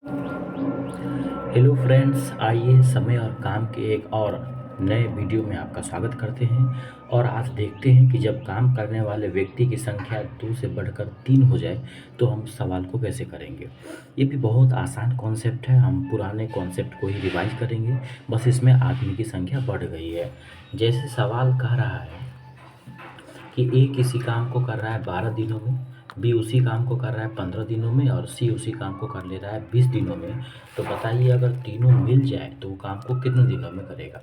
Hello friends, आइए समय और काम के एक और नए वीडियो में आपका स्वागत करते हैं। और आज देखते हैं कि जब काम करने वाले व्यक्ति की संख्या 2 से बढ़कर 3 हो जाए तो हम सवाल को कैसे करेंगे। ये भी बहुत आसान कॉन्सेप्ट है। हम पुराने कॉन्सेप्ट को ही रिवाइज करेंगे, बस इसमें आदमी की संख्या बढ़ गई है। जैसे सवाल कह रहा है कि ए किसी काम को कर रहा है 12 दिनों में, बी उसी काम को कर रहा है 15 दिनों में और सी उसी काम को कर ले रहा है 20 दिनों में। तो बताइए, अगर तीनों मिल जाए तो वो काम को कितने दिनों में करेगा।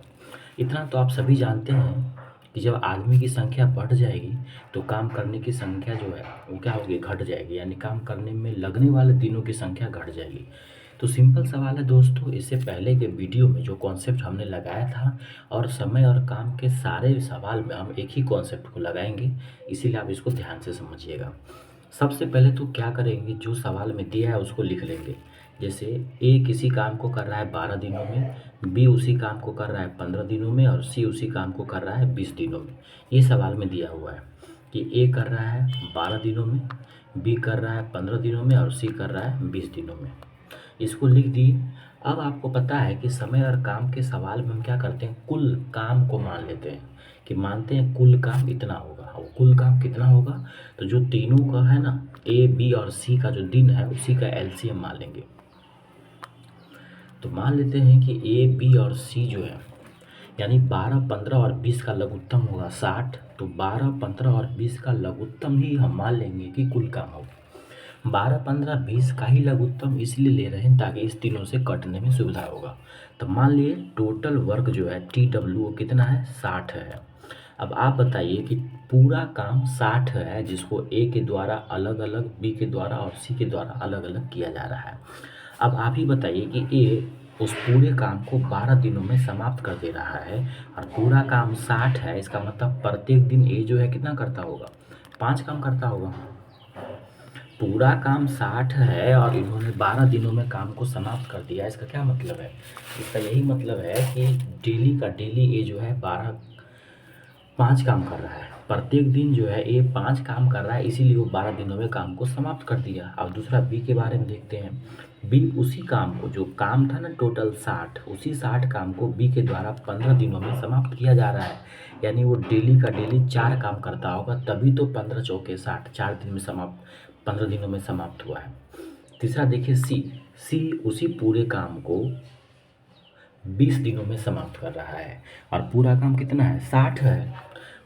इतना तो आप सभी जानते हैं कि जब आदमी की संख्या बढ़ जाएगी तो काम करने की संख्या जो है वो क्या होगी, घट जाएगी। यानी काम करने में लगने वाले दिनों की संख्या घट जाएगी। तो सिंपल सवाल है दोस्तों, इससे पहले के वीडियो में जो कॉन्सेप्ट हमने लगाया था और समय और काम के सारे सवाल में हम एक ही कॉन्सेप्ट को लगाएंगे, इसीलिए आप इसको ध्यान से समझिएगा। सबसे पहले तो क्या करेंगे, जो सवाल में दिया है उसको लिख लेंगे। जैसे ए किसी काम को कर रहा है 12 दिनों में, बी उसी काम को कर रहा है 15 दिनों में और सी उसी काम को कर रहा है 20 दिनों में। ये सवाल में दिया हुआ है कि ए कर रहा है 12 दिनों में, बी कर रहा है 15 दिनों में और सी कर रहा है 20 दिनों में। इसको लिख दिए। अब आपको पता है कि समय और काम के सवाल में हम क्या करते हैं, कुल काम को मान लेते हैं कि मानते हैं कुल काम इतना होगा। और कुल काम कितना होगा, तो जो तीनों का है ना, ए बी और सी का जो दिन है उसी का एलसीएम मान लेंगे। तो मान लेते हैं कि ए बी और सी जो है, यानी 12, 15 और 20 का लघुत्तम होगा 60। तो 12, 15 और 20 का लघुत्तम ही हम मान लेंगे कि कुल काम होगा। 12, 15, 20 का ही लघुत्तम इसलिए ले रहे हैं ताकि इस तीनों से कटने में सुविधा होगा। तो मान लिए टोटल वर्क जो है TW कितना है, 60 है। अब आप बताइए कि पूरा काम 60 है, जिसको ए के द्वारा अलग अलग, बी के द्वारा और सी के द्वारा अलग अलग किया जा रहा है। अब आप ही बताइए कि ए उस पूरे काम को 12 दिनों में समाप्त कर दे रहा है और पूरा काम 60 है। इसका मतलब प्रत्येक दिन ए जो है कितना करता होगा, 5 काम करता होगा। पूरा काम 60 है और इन्होंने 12 दिनों में काम को समाप्त कर दिया। इसका क्या मतलब है, इसका यही मतलब है कि डेली का डेली ए जो है 5 काम कर रहा है। प्रत्येक दिन जो है ए 5 काम कर रहा है, इसीलिए वो 12 दिनों में काम को समाप्त कर दिया। अब दूसरा बी के बारे में देखते हैं। बी उसी काम को, जो काम था ना टोटल 60, उसी 60 काम को बी के द्वारा 15 दिनों में समाप्त किया जा रहा है। यानी वो डेली का डेली 4 काम करता होगा, तभी तो 15 चौके 60, 4 दिन में समाप्त, 15 दिनों में समाप्त हुआ है। तीसरा देखिए सी। सी उसी पूरे काम को 20 दिनों में समाप्त कर रहा है और पूरा काम कितना है, 60 है।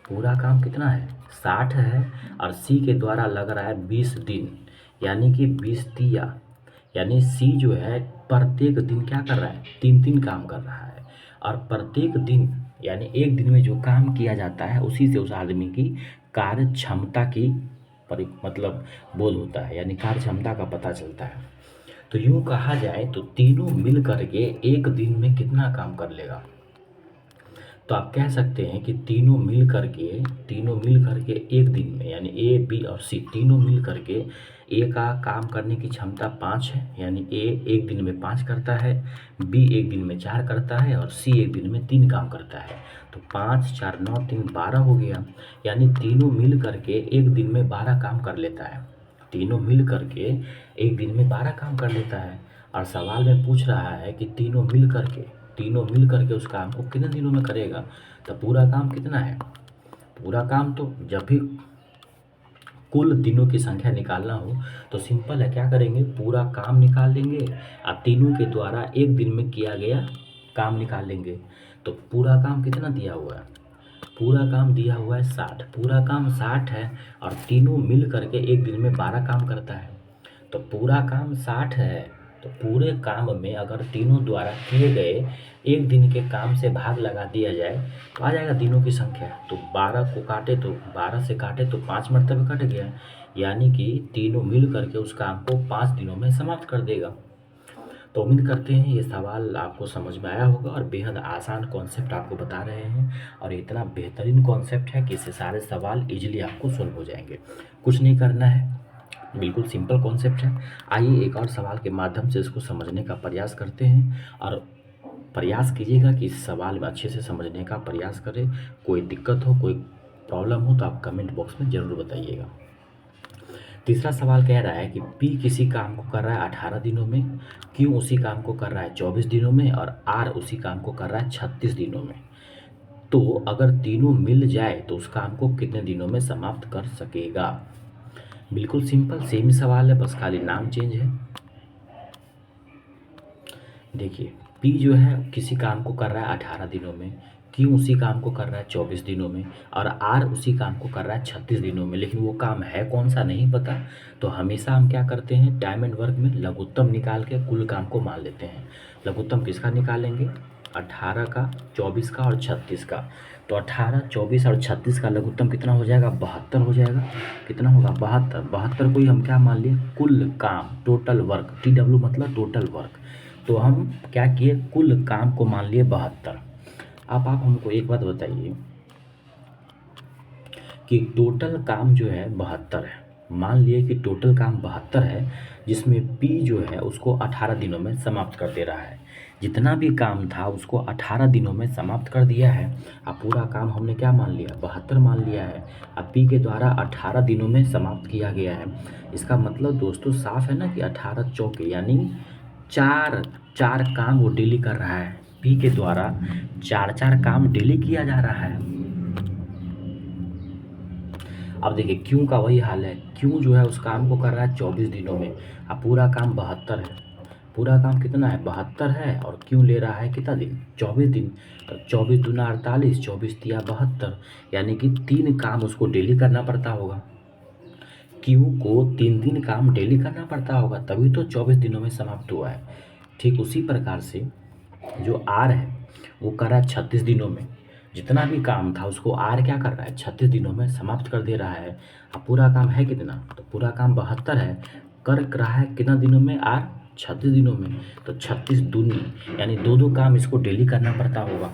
पूरा काम कितना है, 60 है और सी के द्वारा लग रहा है 20 दिन, यानी कि 20 तिया, यानी सी जो है प्रत्येक दिन क्या कर रहा है, 3-3 काम कर रहा है। और प्रत्येक दिन यानी एक दिन में जो काम किया जाता है उसी से उस आदमी की कार्य क्षमता की मतलब बोध होता है, यानी कार्य क्षमता का पता चलता है। तो यूँ कहा जाए तो तीनों मिल करके एक दिन में कितना काम कर लेगा। तो आप कह सकते हैं कि तीनों मिल करके एक दिन में, यानी ए बी और सी तीनों मिल करके ए का काम करने की क्षमता 5 है। यानी ए एक दिन में 5 करता है, बी एक दिन में 4 करता है और सी एक दिन में 3 काम करता है। तो 5, 4, 9, 3, 12 हो गया। यानी तीनों मिल करके एक दिन में 12 काम कर लेता है। तीनों मिल करके एक दिन में 12 काम कर लेता है। और सवाल में पूछ रहा है कि तीनों मिल करके उस काम को कितने दिनों में करेगा। तो पूरा काम कितना है, पूरा काम तो जब भी कुल दिनों की संख्या निकालना हो तो सिंपल है, क्या करेंगे, पूरा काम निकाल लेंगे और तीनों के द्वारा एक दिन में किया गया काम निकाल लेंगे। तो पूरा काम कितना दिया हुआ है, पूरा काम दिया हुआ है 60। पूरा काम 60 है और तीनों मिल करके एक दिन में 12 काम करता है। तो पूरा काम 60 है, तो पूरे काम में अगर तीनों द्वारा किए गए एक दिन के काम से भाग लगा दिया जाए तो आ जाएगा दिनों की संख्या। तो 12 को काटे तो 12 से काटे तो 5 मरतबे कट गया, यानी कि तीनों मिल करके उस काम को 5 दिनों में समाप्त कर देगा। तो उम्मीद करते हैं ये सवाल आपको समझ में आया होगा और बेहद आसान कॉन्सेप्ट आपको बता रहे हैं। और इतना बेहतरीन कॉन्सेप्ट है कि इससे सारे सवाल इजीली आपको सोल्व हो जाएंगे। कुछ नहीं करना है, बिल्कुल सिंपल कॉन्सेप्ट है। आइए एक और सवाल के माध्यम से इसको समझने का प्रयास करते हैं और प्रयास कीजिएगा कि इस सवाल में अच्छे से समझने का प्रयास करें। कोई दिक्कत हो, कोई प्रॉब्लम हो तो आप कमेंट बॉक्स में ज़रूर बताइएगा। तीसरा सवाल कह रहा है कि पी किसी काम को कर रहा है 18 दिनों में, क्यू उसी काम को कर रहा है 24 दिनों में और आर उसी काम को कर रहा है 36 दिनों में। तो अगर तीनों मिल जाए तो उस काम को कितने दिनों में समाप्त कर सकेगा। बिल्कुल सिंपल सेम ही सवाल है, बस खाली नाम चेंज है। देखिए पी जो है किसी काम को कर रहा है 18 दिनों में, क्यू उसी काम को कर रहा है 24 दिनों में और आर उसी काम को कर रहा है 36 दिनों में, लेकिन वो काम है कौन सा नहीं पता। तो हमेशा हम क्या करते हैं, टाइम एंड वर्क में लघुत्तम निकाल के कुल काम को मान लेते हैं। लघुत्तम किसका निकालेंगे, 18 का, 24 का और 36 का। तो 18, 24 और 36 का लघुत्तम कितना हो जाएगा, 72 हो जाएगा। कितना होगा, 72। 72 को ही हम क्या मान लिए, कुल काम, टोटल वर्क, TW मतलब टोटल वर्क। तो हम क्या किए, कुल काम को मान लिए 72। अब आप हमको एक बात बताइए कि टोटल काम जो है 72 है, मान लिए कि टोटल काम 72 है, जिसमें पी जो है उसको 18 दिनों में समाप्त कर दे रहा है। जितना भी काम था उसको 18 दिनों में समाप्त कर दिया है। अब पूरा काम हमने क्या मान लिया, 72 मान लिया है। अब पी के द्वारा 18 दिनों में समाप्त किया गया है। इसका मतलब दोस्तों साफ है ना कि 18 चौके यानी चार चार काम वो डेली कर रहा है। पी के द्वारा चार चार काम डेली किया जा रहा है। अब देखिए क्यों का वही हाल है, क्यों जो है उस काम को कर रहा है 24 दिनों में। अब पूरा काम 72 है, पूरा काम कितना है 72 है, और क्यों ले रहा है कितना दिन, 24 दिन। तो 24 दूना 48, 24 तिया 72, यानी कि 3 काम उसको डेली करना पड़ता होगा। क्यू को 3 काम डेली करना पड़ता होगा, तभी तो 24 दिनों में समाप्त हुआ है। ठीक उसी प्रकार से जो आर है वो कर रहा है 36 दिनों में। जितना भी काम था उसको आर क्या कर रहा है, 36 दिनों में समाप्त कर दे रहा है। अब पूरा काम है कितना, तो पूरा काम 72 है, कर रहा है कितना दिनों में, आर 36 दिनों में। तो 36 दूनी यानी दो दो काम इसको डेली करना पड़ता होगा।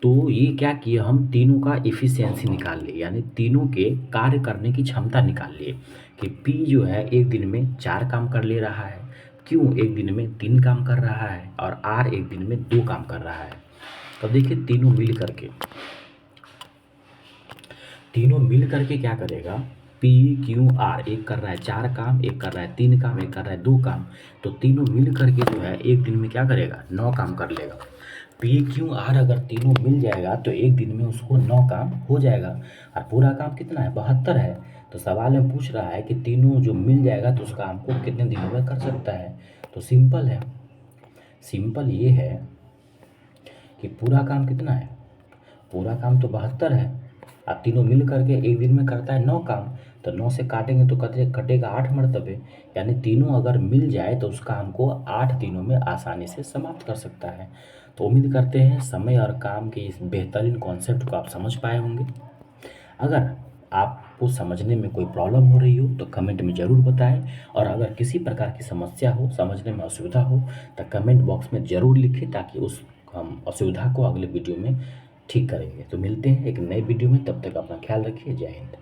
तो ये क्या किया, हम तीनों का इफ़िशियंसी निकाल लिए, यानी तीनों के कार्य करने की क्षमता निकाल लिए कि पी जो है एक दिन में 4 काम कर ले रहा है, क्यू एक दिन में 3 काम कर रहा है और आर एक दिन में 2 काम कर रहा है। तो देखिए तीनों मिल करके क्या करेगा, पी क्यू आर, एक कर रहा है 4 काम, एक कर रहा है 3 काम, एक कर रहा है 2 काम। तो तीनों मिल करके जो है एक दिन में क्या करेगा, 9 काम कर लेगा। पी क्यू आर अगर तीनों मिल जाएगा तो एक दिन में उसको 9 काम हो जाएगा। और पूरा काम कितना है, 72 है। तो सवाल में पूछ रहा है कि तीनों जो मिल जाएगा तो उस काम को कितने दिनों में कर सकता है। तो सिंपल है, सिंपल ये है कि पूरा काम कितना है, पूरा काम तो 72 है। अब तीनों मिल करके एक दिन में करता है 9 काम, तो 9 से काटेंगे तो कटेगा 8 मरतबे, यानी तीनों अगर मिल जाए तो उस काम को 8 दिनों में आसानी से समाप्त कर सकता है। तो उम्मीद करते हैं समय और काम के इस बेहतरीन कॉन्सेप्ट को आप समझ पाए होंगे। अगर आपको समझने में कोई प्रॉब्लम हो रही हो तो कमेंट में ज़रूर बताएं, और अगर किसी प्रकार की समस्या हो, समझने में असुविधा हो, तो कमेंट बॉक्स में ज़रूर लिखें, ताकि उस हम असुविधा को अगले वीडियो में ठीक करेंगे। तो मिलते हैं एक नए वीडियो में, तब तक अपना ख्याल रखिए। जय हिंद।